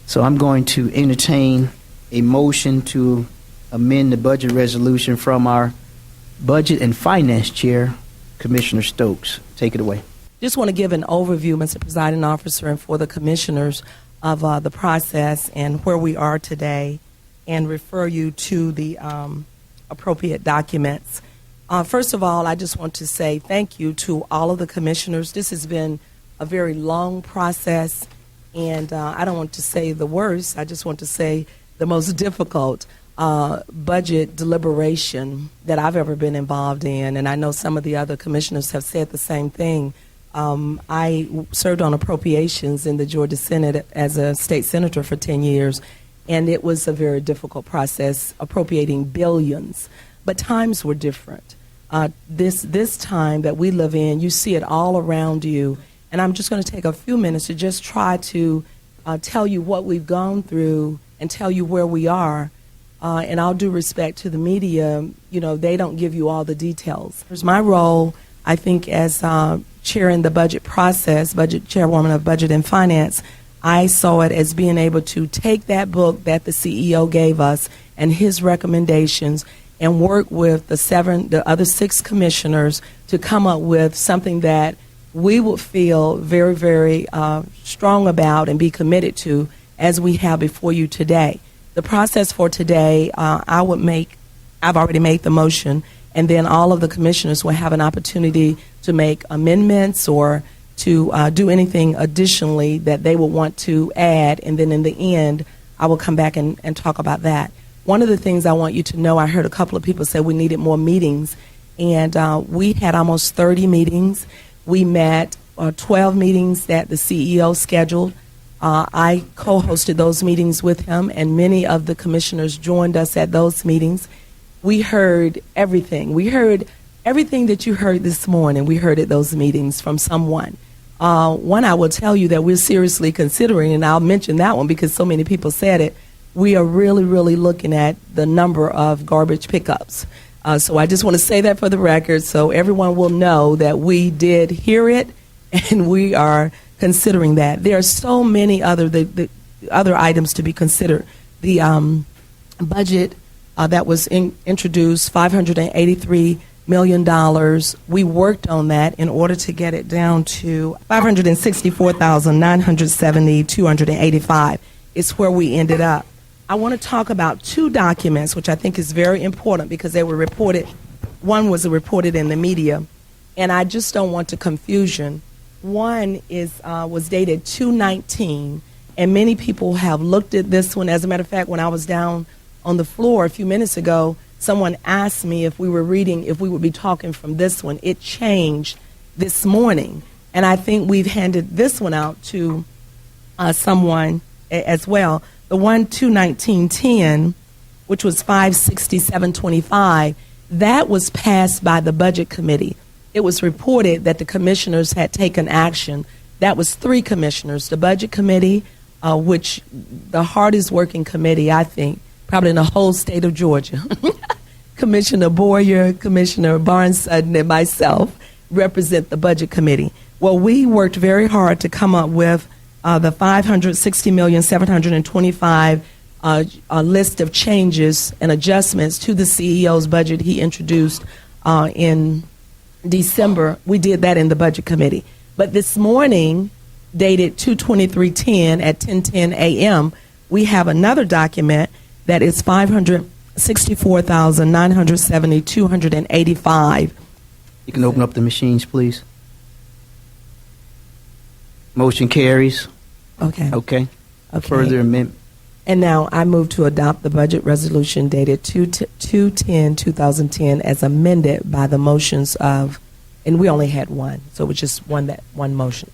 So I'm going to entertain a motion to amend the budget resolution from our Budget and Finance Chair, Commissioner Stokes. Take it away. Just want to give an overview, Mr. Presiding Officer, and for the commissioners of the process and where we are today, and refer you to the appropriate documents. First of all, I just want to say thank you to all of the commissioners. This has been a very long process, and I don't want to say the worst. I just want to say the most difficult budget deliberation that I've ever been involved in, and I know some of the other commissioners have said the same thing. I served on appropriations in the Georgia Senate as a state senator for 10 years, and it was a very difficult process, appropriating billions. But times were different. This time that we live in, you see it all around you, and I'm just going to take a few minutes to just try to tell you what we've gone through and tell you where we are. And all due respect to the media, you know, they don't give you all the details. Here's my role, I think, as chairing the budget process, chairwoman of Budget and Finance. I saw it as being able to take that book that the CEO gave us and his recommendations and work with the other 6 commissioners to come up with something that we would feel very, very strong about and be committed to as we have before you today. The process for today, I've already made the motion, and then all of the commissioners will have an opportunity to make amendments or to do anything additionally that they will want to add, and then in the end, I will come back and talk about that. One of the things I want you to know, I heard a couple of people say we needed more meetings, and we had almost 30 meetings. We met 12 meetings that the CEO scheduled. I co-hosted those meetings with him, and many of the commissioners joined us at those meetings. We heard everything. We heard everything that you heard this morning. We heard at those meetings from someone. One I will tell you that we're seriously considering, and I'll mention that one because so many people said it. We are really, really looking at the number of garbage pickups. So I just want to say that for the record so everyone will know that we did hear it and we are considering that. There are so many other items to be considered. The budget that was introduced, $583 million. We worked on that in order to get it down to $564,970,285. It's where we ended up. I want to talk about 2 documents, which I think is very important because they were reported. One was reported in the media, and I just don't want to confusion. One was dated 2/19, and many people have looked at this one. As a matter of fact, when I was down on the floor a few minutes ago, someone asked me if we would be talking from this one. It changed this morning, and I think we've handed this one out to someone as well. The one 2/19/10, which was 567.25, that was passed by the Budget Committee. It was reported that the commissioners had taken action. That was 3 commissioners. The Budget Committee, which the hardest working committee, I think, probably in the whole state of Georgia. Commissioner Boyer, Commissioner Barnes-Sutton, and myself represent the Budget Committee. Well, we worked very hard to come up with the $560,725 list of changes and adjustments to the CEO's budget he introduced in December. We did that in the Budget Committee. But this morning, dated 2/23/10 at 10:10 a.m., we have another document that is $564,970,285. You can open up the machines, please. Motion carries. Okay. Further amendment. And now I move to adopt the budget resolution dated 2/10/2010 as amended by the motions of, and we only had one, so it was just one motion.